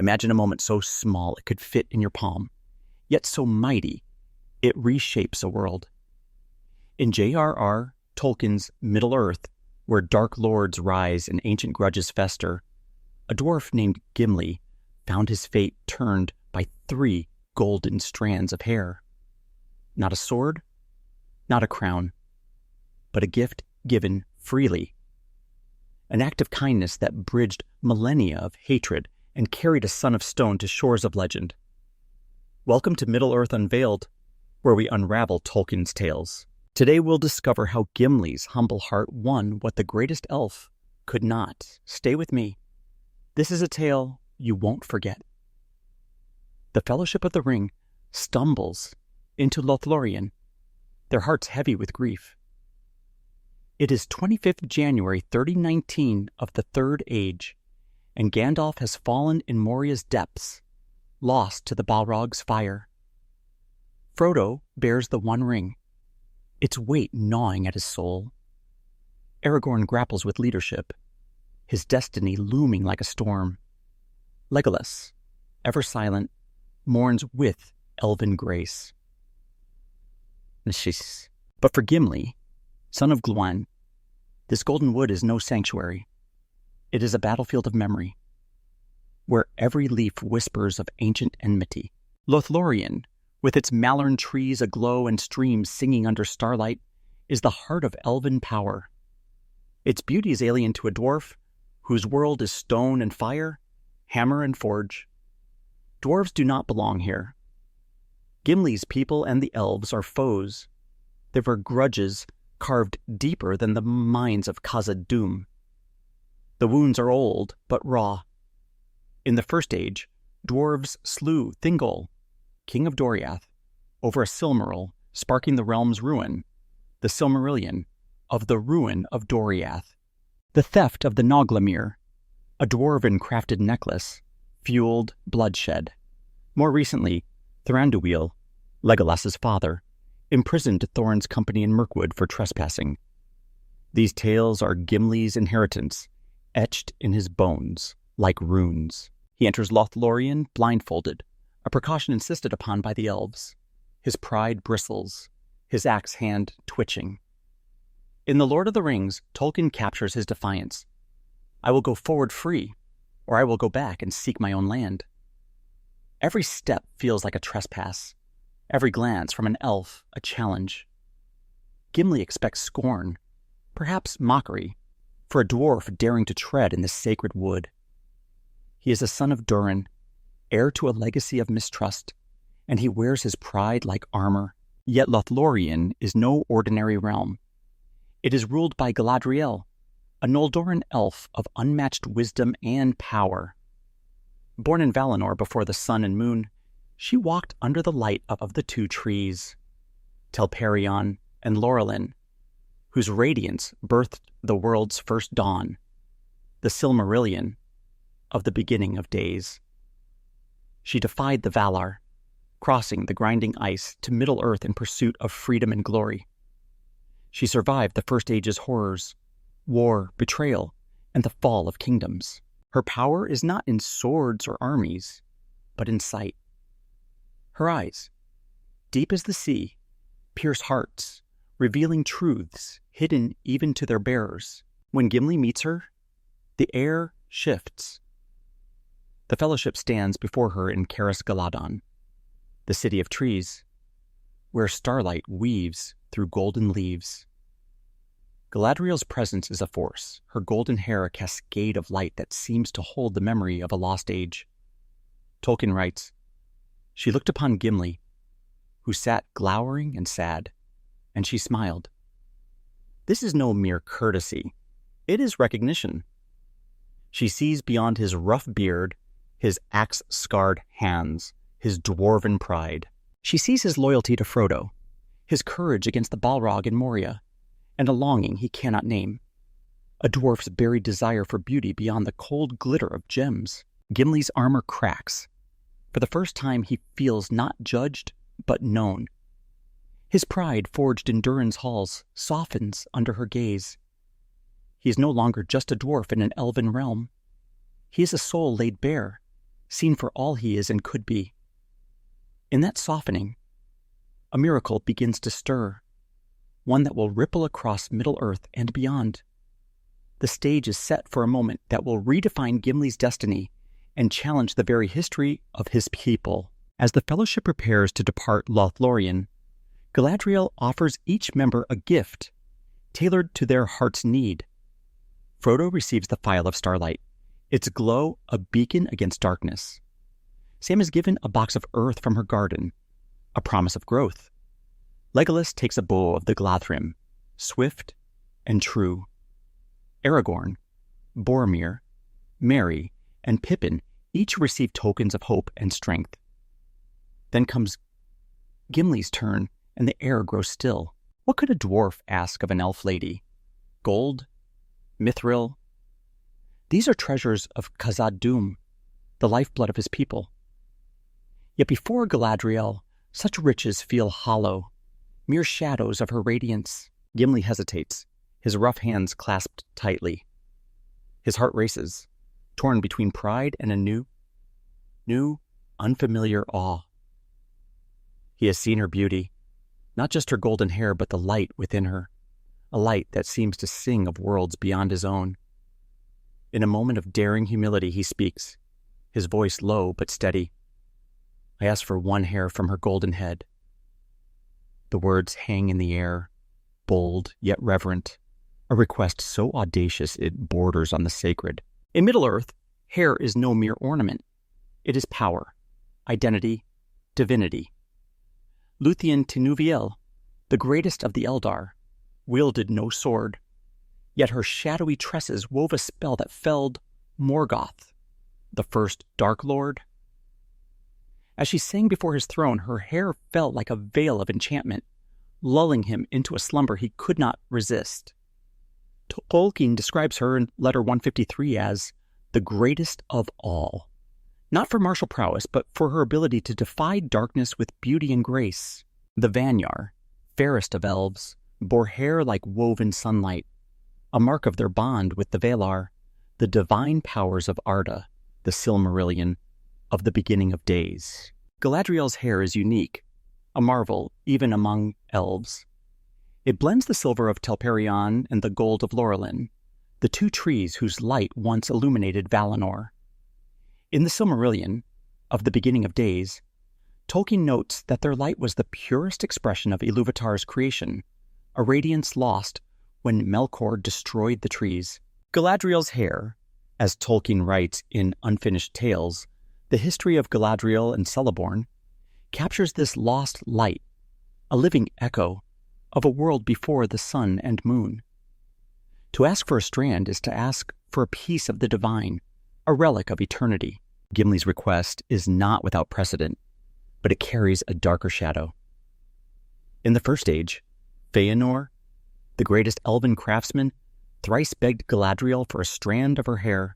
Imagine a moment so small it could fit in your palm, yet so mighty it reshapes a world. In J.R.R. Tolkien's Middle-earth, where dark lords rise and ancient grudges fester, a dwarf named Gimli found his fate turned by 3 golden strands of hair. Not a sword, not a crown, but a gift given freely. An act of kindness that bridged millennia of hatred and carried a son of stone to shores of legend. Welcome to Middle-earth Unveiled, where we unravel Tolkien's tales. Today we'll discover how Gimli's humble heart won what the greatest elf could not. Stay with me. This is a tale you won't forget. The Fellowship of the Ring stumbles into Lothlórien, their hearts heavy with grief. It is 25th January 3019 of the Third Age, and Gandalf has fallen in Moria's depths, lost to the Balrog's fire. Frodo bears the One Ring, its weight gnawing at his soul. Aragorn grapples with leadership, his destiny looming like a storm. Legolas, ever silent, mourns with elven grace. But for Gimli, son of Glúin, this golden wood is no sanctuary. It is a battlefield of memory, where every leaf whispers of ancient enmity. Lothlórien, with its malern trees aglow and streams singing under starlight, is the heart of elven power. Its beauty is alien to a dwarf, whose world is stone and fire, hammer and forge. Dwarves do not belong here. Gimli's people and the elves are foes. There were grudges carved deeper than the mines of Khazad-dûm. The wounds are old, but raw. In the First Age, dwarves slew Thingol, king of Doriath, over a Silmaril sparking the realm's ruin, the Silmarillion, of the ruin of Doriath. The theft of the Noglamir, a dwarven-crafted necklace, fueled bloodshed. More recently, Thranduil, Legolas's father, imprisoned Thorin's company in Mirkwood for trespassing. These tales are Gimli's inheritance, etched in his bones like runes. He enters Lothlórien blindfolded, a precaution insisted upon by the elves. His pride bristles, his axe hand twitching. In The Lord of the Rings, Tolkien captures his defiance. I will go forward free, or I will go back and seek my own land. Every step feels like a trespass, every glance from an elf a challenge. Gimli expects scorn, perhaps mockery, for a dwarf daring to tread in this sacred wood. He is a son of Durin, heir to a legacy of mistrust, and he wears his pride like armor. Yet Lothlórien is no ordinary realm. It is ruled by Galadriel, a Noldoran elf of unmatched wisdom and power. Born in Valinor before the sun and moon, she walked under the light of the 2 trees, Telperion and Lorelin, whose radiance birthed the world's first dawn, the Silmarillion of the beginning of days. She defied the Valar, crossing the grinding ice to Middle-earth in pursuit of freedom and glory. She survived the First Age's horrors, war, betrayal, and the fall of kingdoms. Her power is not in swords or armies, but in sight. Her eyes, deep as the sea, pierce hearts, revealing truths hidden even to their bearers. When Gimli meets her, the air shifts. The Fellowship stands before her in Caras Galadon, the city of trees, where starlight weaves through golden leaves. Galadriel's presence is a force, her golden hair a cascade of light that seems to hold the memory of a lost age. Tolkien writes, "She looked upon Gimli, who sat glowering and sad, and she smiled. This is no mere courtesy. It is recognition. She sees beyond his rough beard, his axe-scarred hands, his dwarven pride. She sees his loyalty to Frodo, his courage against the Balrog in Moria, and a longing he cannot name. A dwarf's buried desire for beauty beyond the cold glitter of gems. Gimli's armor cracks. For the first time he feels not judged, but known. His pride, forged in Durin's halls, softens under her gaze. He is no longer just a dwarf in an elven realm. He is a soul laid bare, seen for all he is and could be. In that softening, a miracle begins to stir, one that will ripple across Middle-earth and beyond. The stage is set for a moment that will redefine Gimli's destiny and challenge the very history of his people. As the Fellowship prepares to depart Lothlórien, Galadriel offers each member a gift tailored to their heart's need. Frodo receives the Phial of Starlight, its glow a beacon against darkness. Sam is given a box of earth from her garden, a promise of growth. Legolas takes a bow of the Gladhrim, swift and true. Aragorn, Boromir, Merry, and Pippin each receive tokens of hope and strength. Then comes Gimli's turn, and the air grows still. What could a dwarf ask of an elf lady? Gold? Mithril? These are treasures of Khazad-dûm, the lifeblood of his people. Yet before Galadriel, such riches feel hollow, mere shadows of her radiance. Gimli hesitates, his rough hands clasped tightly. His heart races, torn between pride and a new, unfamiliar awe. He has seen her beauty, not just her golden hair, but the light within her, a light that seems to sing of worlds beyond his own. In a moment of daring humility, he speaks, his voice low but steady. I ask for one hair from her golden head. The words hang in the air, bold yet reverent, a request so audacious it borders on the sacred. In Middle-earth, hair is no mere ornament. It is power, identity, divinity. Luthien Tinuviel, the greatest of the Eldar, wielded no sword, yet her shadowy tresses wove a spell that felled Morgoth, the first Dark Lord. As she sang before his throne, her hair fell like a veil of enchantment, lulling him into a slumber he could not resist. Tolkien describes her in letter 153 as the greatest of all, not for martial prowess, but for her ability to defy darkness with beauty and grace. The Vanyar, fairest of elves, bore hair like woven sunlight, a mark of their bond with the Valar, the divine powers of Arda, the Silmarillion, of the beginning of days. Galadriel's hair is unique, a marvel even among elves. It blends the silver of Telperion and the gold of Lorelin, the two trees whose light once illuminated Valinor. In the Silmarillion, of the beginning of days, Tolkien notes that their light was the purest expression of Ilúvatar's creation, a radiance lost when Melkor destroyed the trees. Galadriel's hair, as Tolkien writes in Unfinished Tales, the history of Galadriel and Celeborn, captures this lost light, a living echo of a world before the sun and moon. To ask for a strand is to ask for a piece of the divine, a relic of eternity. Gimli's request is not without precedent, but it carries a darker shadow. In the First Age, Fëanor, the greatest elven craftsman, thrice begged Galadriel for a strand of her hair.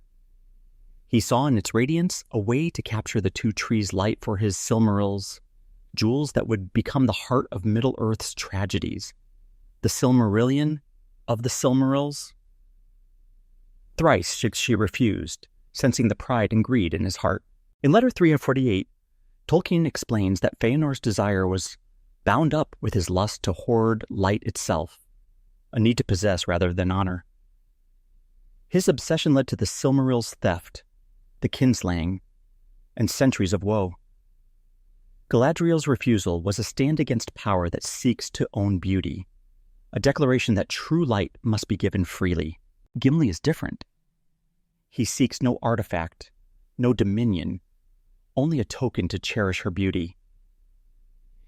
He saw in its radiance a way to capture the two trees' light for his Silmarils, jewels that would become the heart of Middle-earth's tragedies. The Silmarillion of the Silmarils? Thrice she refused, sensing the pride and greed in his heart. In letter 348, Tolkien explains that Fëanor's desire was bound up with his lust to hoard light itself, a need to possess rather than honor. His obsession led to the Silmarils' theft, the kinslaying, and centuries of woe. Galadriel's refusal was a stand against power that seeks to own beauty, a declaration that true light must be given freely. Gimli is different. He seeks no artifact, no dominion, only a token to cherish her beauty.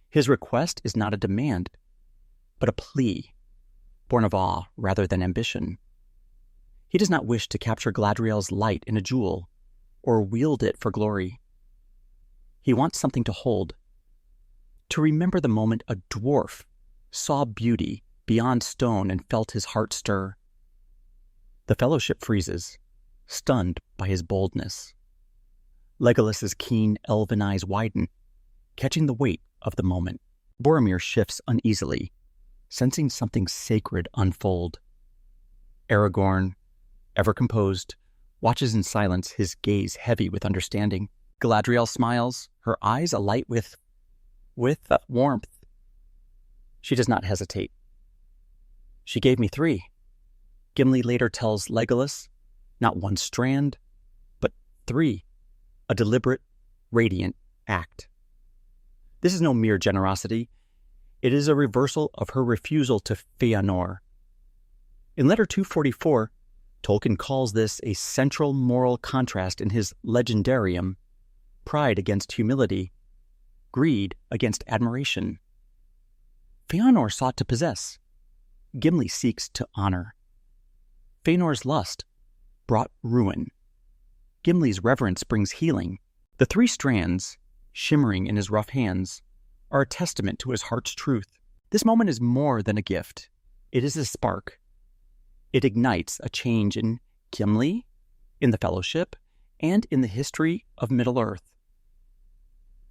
His request is not a demand, but a plea, born of awe rather than ambition. He does not wish to capture Galadriel's light in a jewel, or wield it for glory. He wants something to hold, to remember the moment a dwarf saw beauty beyond stone and felt his heart stir. The Fellowship freezes, stunned by his boldness. Legolas's keen elven eyes widen, catching the weight of the moment. Boromir shifts uneasily, sensing something sacred unfold. Aragorn, ever composed, watches in silence, his gaze heavy with understanding. Galadriel smiles, her eyes alight with warmth. She does not hesitate. She gave me 3. Gimli later tells Legolas, not 1 strand, but 3, a deliberate, radiant act. This is no mere generosity. It is a reversal of her refusal to Fëanor. In letter 244, Tolkien calls this a central moral contrast in his legendarium: pride against humility, greed against admiration. Fëanor sought to possess. Gimli seeks to honor. Fëanor's lust brought ruin. Gimli's reverence brings healing. The 3 strands, shimmering in his rough hands, are a testament to his heart's truth. This moment is more than a gift. It is a spark. It ignites a change in Gimli, in the Fellowship, and in the history of Middle-earth.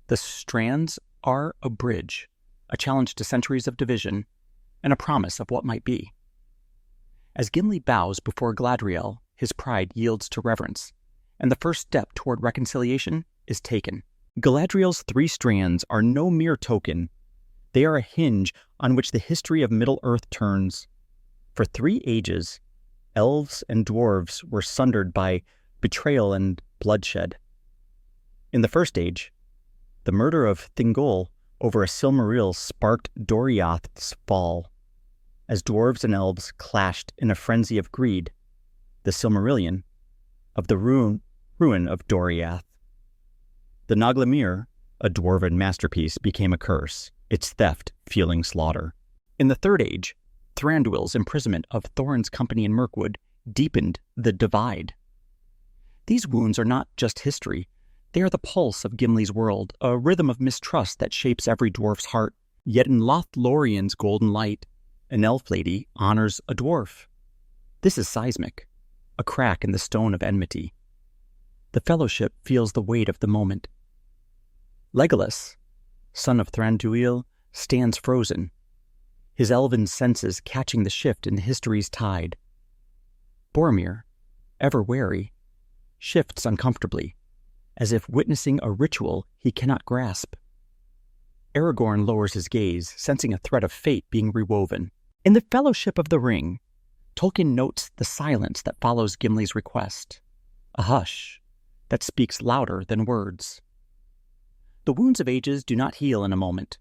The strands are a bridge, a challenge to centuries of division, and a promise of what might be. As Gimli bows before Galadriel, his pride yields to reverence, and the first step toward reconciliation is taken. Galadriel's 3 strands are no mere token. They are a hinge on which the history of Middle-earth turns. For 3 ages, elves and dwarves were sundered by betrayal and bloodshed. In the first age, the murder of Thingol over a Silmaril sparked Doriath's fall. As dwarves and elves clashed in a frenzy of greed, the Silmarillion, of the ruin of Doriath. The Naglamir, a dwarven masterpiece, became a curse, its theft fueling slaughter. In the Third Age, Thranduil's imprisonment of Thorin's company in Mirkwood deepened the divide. These wounds are not just history. They are the pulse of Gimli's world, a rhythm of mistrust that shapes every dwarf's heart. Yet in Lothlórien's golden light, an elf lady honors a dwarf. This is seismic, a crack in the stone of enmity. The Fellowship feels the weight of the moment. Legolas, son of Thranduil, stands frozen, his elven senses catching the shift in history's tide. Boromir, ever wary, shifts uncomfortably, as if witnessing a ritual he cannot grasp. Aragorn lowers his gaze, sensing a thread of fate being rewoven. In the Fellowship of the Ring, Tolkien notes the silence that follows Gimli's request, a hush that speaks louder than words. The wounds of ages do not heal in a moment,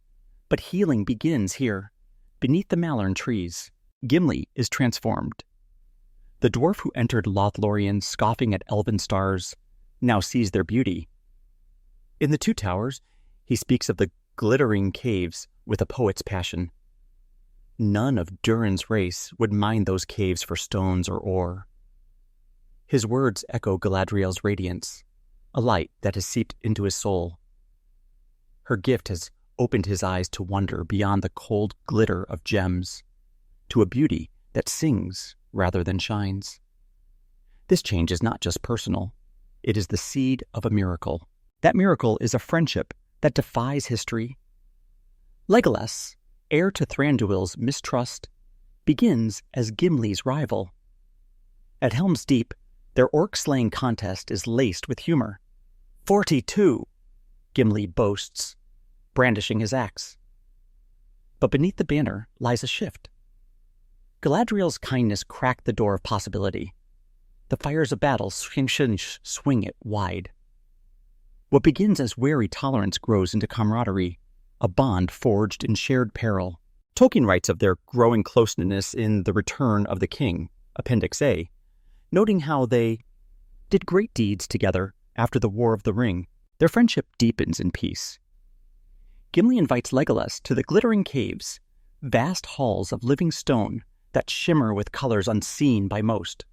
but healing begins here, beneath the Malern trees. Gimli is transformed. The dwarf who entered Lothlórien scoffing at elven stars now sees their beauty. In the Two Towers, he speaks of the glittering caves with a poet's passion. None of Durin's race would mine those caves for stones or ore. His words echo Galadriel's radiance, a light that has seeped into his soul. Her gift has opened his eyes to wonder beyond the cold glitter of gems, to a beauty that sings rather than shines. This change is not just personal. It is the seed of a miracle. That miracle is a friendship that defies history. Legolas, heir to Thranduil's mistrust, begins as Gimli's rival. At Helm's Deep, their orc-slaying contest is laced with humor. 42, Gimli boasts, brandishing his axe. But beneath the banner lies a shift. Galadriel's kindness cracked the door of possibility. The fires of battle swing it wide. What begins as wary tolerance grows into camaraderie, a bond forged in shared peril. Tolkien writes of their growing closeness in The Return of the King, Appendix A, noting how they did great deeds together after the War of the Ring. Their friendship deepens in peace. Gimli invites Legolas to the glittering caves, vast halls of living stone that shimmer with colors unseen by most.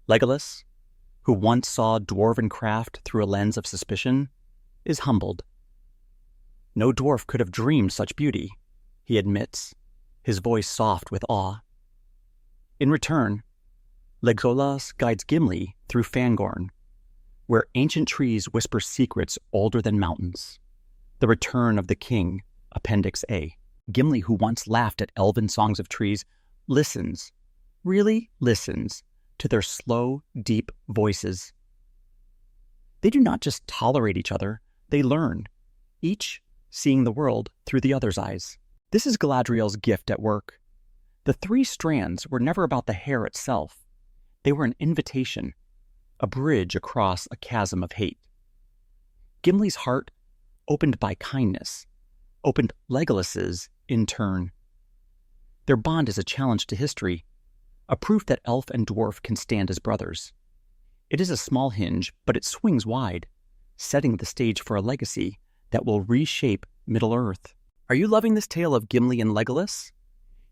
Legolas, who once saw dwarven craft through a lens of suspicion, is humbled. No dwarf could have dreamed such beauty, he admits, his voice soft with awe. In return, Legolas guides Gimli through Fangorn, where ancient trees whisper secrets older than mountains. The Return of the King, Appendix A. Gimli, who once laughed at elven songs of trees, listens, really listens, to their slow, deep voices. They do not just tolerate each other, they learn, each seeing the world through the other's eyes. This is Galadriel's gift at work. The three strands were never about the hair itself. They were an invitation, a bridge across a chasm of hate. Gimli's heart, opened by kindness, opened Legolas's in turn. Their bond is a challenge to history, a proof that elf and dwarf can stand as brothers. It is a small hinge, but it swings wide, setting the stage for a legacy that will reshape Middle-earth. Are you loving this tale of Gimli and Legolas?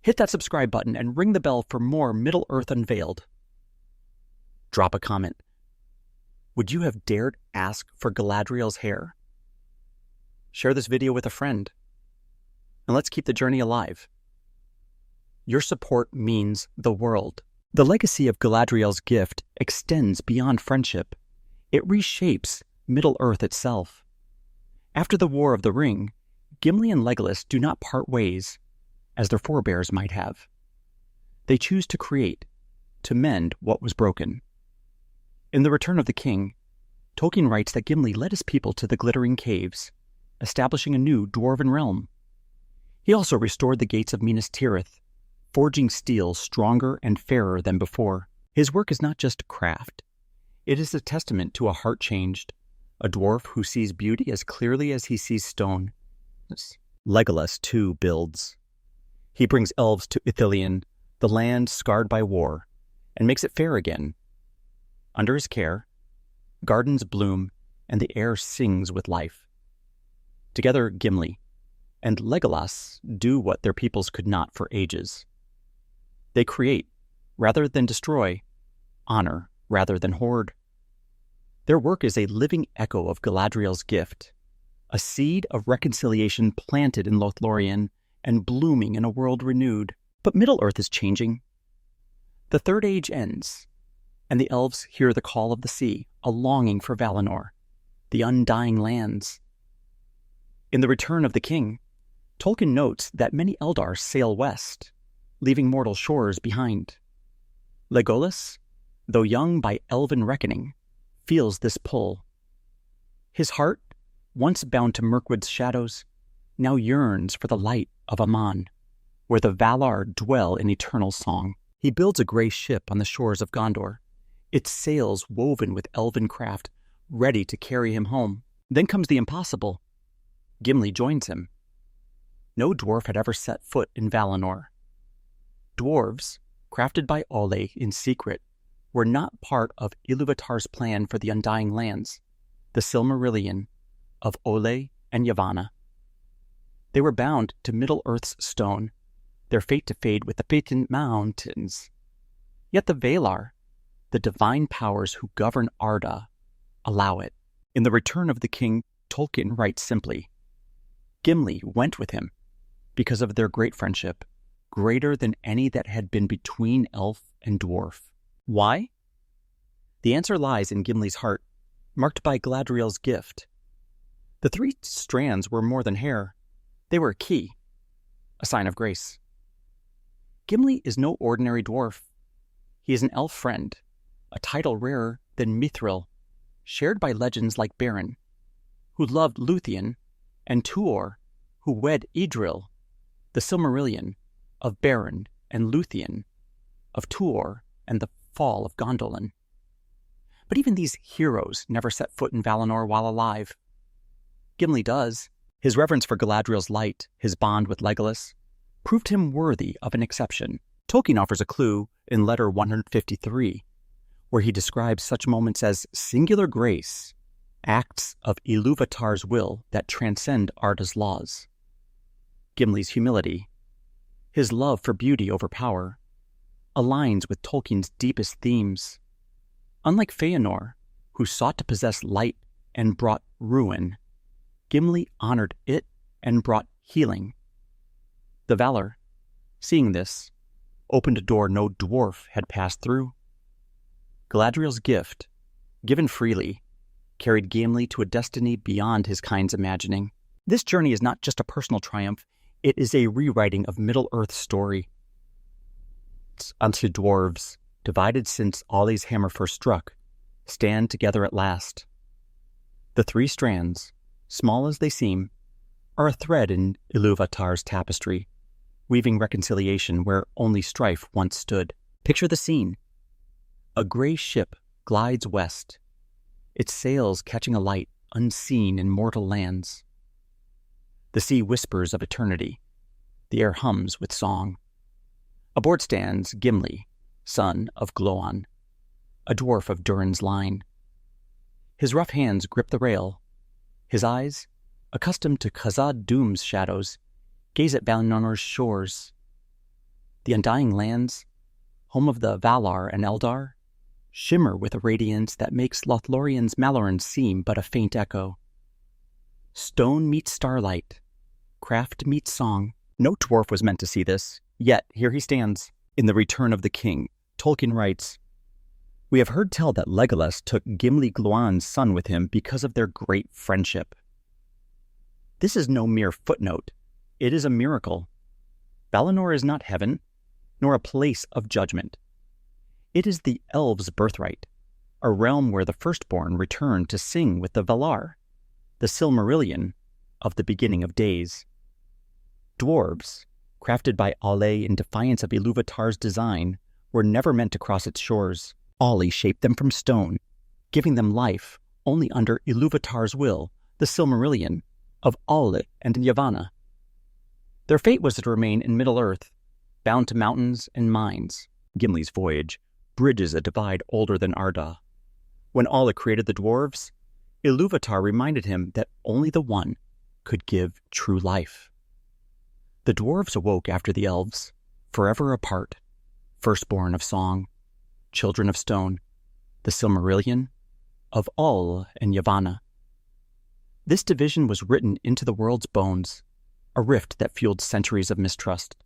Hit that subscribe button and ring the bell for more Middle-earth Unveiled. Drop a comment. Would you have dared ask for Galadriel's hair? Share this video with a friend. And let's keep the journey alive. Your support means the world. The legacy of Galadriel's gift extends beyond friendship. It reshapes Middle-earth itself. After the War of the Ring, Gimli and Legolas do not part ways, as their forebears might have. They choose to create, to mend what was broken. In The Return of the King, Tolkien writes that Gimli led his people to the glittering caves, establishing a new dwarven realm. He also restored the gates of Minas Tirith, forging steel stronger and fairer than before. His work is not just craft. It is a testament to a heart changed, a dwarf who sees beauty as clearly as he sees stone. Legolas, too, builds. He brings elves to Ithilien, the land scarred by war, and makes it fair again. Under his care, gardens bloom and the air sings with life. Together, Gimli and Legolas do what their peoples could not for ages. They create, rather than destroy, honor rather than hoard. Their work is a living echo of Galadriel's gift, a seed of reconciliation planted in Lothlórien and blooming in a world renewed. But Middle-earth is changing. The Third Age ends, and the elves hear the call of the sea, a longing for Valinor, the Undying Lands. In The Return of the King, Tolkien notes that many Eldar sail west, leaving mortal shores behind. Legolas, though young by elven reckoning, feels this pull. His heart, once bound to Mirkwood's shadows, now yearns for the light of Aman, where the Valar dwell in eternal song. He builds a gray ship on the shores of Gondor, its sails woven with elven craft, ready to carry him home. Then comes the impossible. Gimli joins him. No dwarf had ever set foot in Valinor. Dwarves, crafted by Ole in secret, were not part of Ilúvatar's plan for the Undying Lands, the Silmarillion of Ole and Yavanna. They were bound to Middle-earth's stone, their fate to fade with the Fatin Mountains. Yet the Valar, the divine powers who govern Arda, allow it. In The Return of the King, Tolkien writes simply, Gimli went with him because of their great friendship, greater than any that had been between elf and dwarf. Why? The answer lies in Gimli's heart, marked by Galadriel's gift. The three strands were more than hair. They were a key, a sign of grace. Gimli is no ordinary dwarf. He is an elf friend, a title rarer than Mithril, shared by legends like Beren, who loved Lúthien, and Tuor, who wed Idril, the Silmarillion of Beren and Lúthien, of Tuor and the fall of Gondolin. But even these heroes never set foot in Valinor while alive. Gimli does. His reverence for Galadriel's light, his bond with Legolas, proved him worthy of an exception. Tolkien offers a clue in letter 153, where he describes such moments as singular grace, acts of Ilúvatar's will that transcend Arda's laws. Gimli's humility, his love for beauty over power, aligns with Tolkien's deepest themes. Unlike Fëanor, who sought to possess light and brought ruin, Gimli honored it and brought healing. The Valar, seeing this, opened a door no dwarf had passed through. Galadriel's gift, given freely, carried Gimli to a destiny beyond his kind's imagining. This journey is not just a personal triumph, it is a rewriting of Middle-earth's story. Unto dwarves, divided since Ollie's hammer first struck, stand together at last. The three strands, small as they seem, are a thread in Ilúvatar's tapestry, weaving reconciliation where only strife once stood. Picture the scene. A gray ship glides west, its sails catching a light unseen in mortal lands. The sea whispers of eternity. The air hums with song. Aboard stands Gimli, son of Glóin, a dwarf of Durin's line. His rough hands grip the rail. His eyes, accustomed to Khazad-dûm's shadows, gaze at Valinor's shores. The Undying Lands, home of the Valar and Eldar, shimmer with a radiance that makes Lothlórien's Malorn seem but a faint echo. Stone meets starlight, craft meets song. No dwarf was meant to see this, yet here he stands. In The Return of the King, Tolkien writes, "We have heard tell that Legolas took Gimli Glóin's son with him because of their great friendship." This is no mere footnote. It is a miracle. Valinor is not heaven, nor a place of judgment. It is the elves' birthright, a realm where the firstborn return to sing with the Valar, the Silmarillion of the beginning of days. Dwarves, crafted by Olé in defiance of Ilúvatar's design, were never meant to cross its shores. Olé shaped them from stone, giving them life only under Ilúvatar's will, the Silmarillion of Olé and Yavanna. Their fate was to remain in Middle-earth, bound to mountains and mines. Gimli's voyage bridges a divide older than Arda. When Olé created the dwarves, Ilúvatar reminded him that only the one could give true life. The dwarves awoke after the elves, forever apart, firstborn of song, children of stone, the Silmarillion of Olé and Yavanna. This division was written into the world's bones, a rift that fueled centuries of mistrust.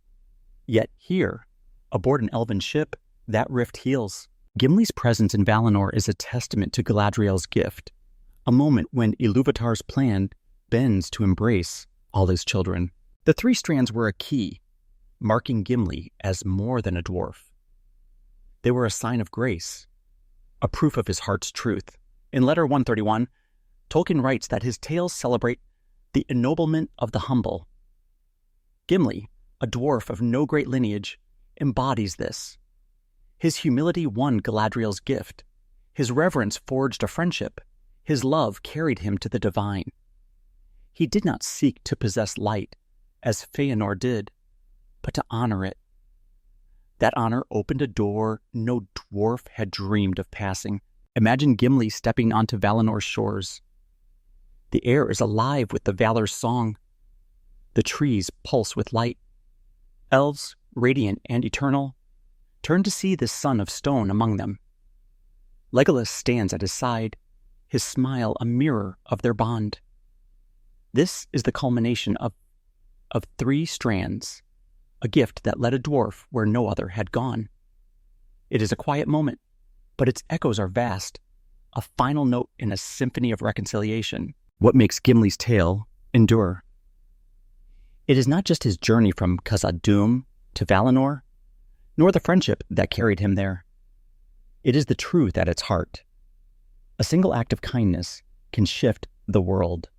Yet here, aboard an elven ship, that rift heals. Gimli's presence in Valinor is a testament to Galadriel's gift, a moment when Ilúvatar's plan bends to embrace all his children. The three strands were a key, marking Gimli as more than a dwarf. They were a sign of grace, a proof of his heart's truth. In Letter 131, Tolkien writes that his tales celebrate the ennoblement of the humble. Gimli, a dwarf of no great lineage, embodies this. His humility won Galadriel's gift. His reverence forged a friendship. His love carried him to the divine. He did not seek to possess light, as Fëanor did, but to honor it. That honor opened a door no dwarf had dreamed of passing. Imagine Gimli stepping onto Valinor's shores. The air is alive with the Valar's song. The trees pulse with light. Elves, radiant and eternal, turn to see this son of stone among them. Legolas stands at his side, his smile a mirror of their bond. This is the culmination of three strands, a gift that led a dwarf where no other had gone. It is a quiet moment, but its echoes are vast, a final note in a symphony of reconciliation. What makes Gimli's tale endure? It is not just his journey from Khazad-dûm to Valinor, nor the friendship that carried him there. It is the truth at its heart. A single act of kindness can shift the world.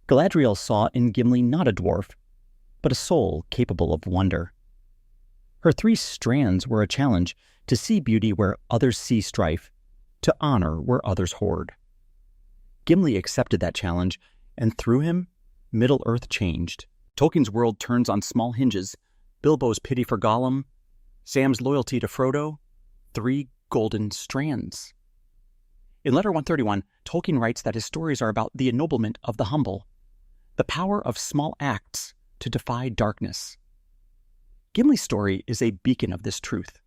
Galadriel saw in Gimli not a dwarf, but a soul capable of wonder. Her three strands were a challenge to see beauty where others see strife, to honor where others hoard. Gimli accepted that challenge, and through him, Middle-earth changed. Tolkien's world turns on small hinges: Bilbo's pity for Gollum, Sam's loyalty to Frodo, three golden strands. In Letter 131, Tolkien writes that his stories are about the ennoblement of the humble, the power of small acts to defy darkness. Gimli's story is a beacon of this truth.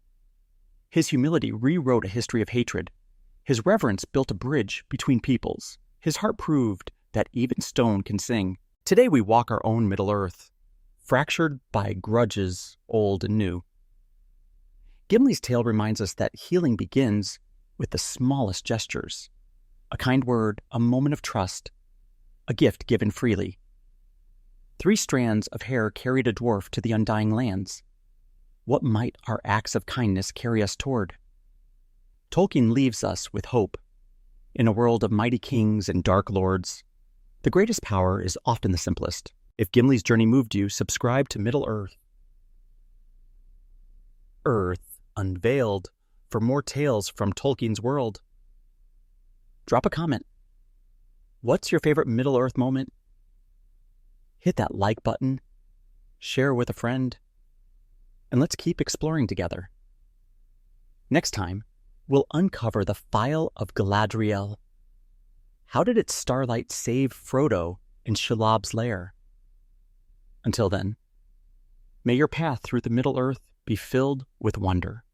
His humility rewrote a history of hatred. His reverence built a bridge between peoples. His heart proved that even stone can sing. Today we walk our own Middle-earth, fractured by grudges old and new. Gimli's tale reminds us that healing begins with the smallest gestures: a kind word, a moment of trust, a gift given freely. 3 strands of hair carried a dwarf to the Undying Lands. What might our acts of kindness carry us toward? Tolkien leaves us with hope. In a world of mighty kings and dark lords, the greatest power is often the simplest. If Gimli's journey moved you, subscribe to Middle-earth Unveiled for more tales from Tolkien's world. Drop a comment. What's your favorite Middle-earth moment? Hit that like button, share with a friend, and let's keep exploring together. Next time, we'll uncover the Phial of Galadriel. How did its starlight save Frodo in Shelob's lair? Until then, may your path through the Middle-earth be filled with wonder.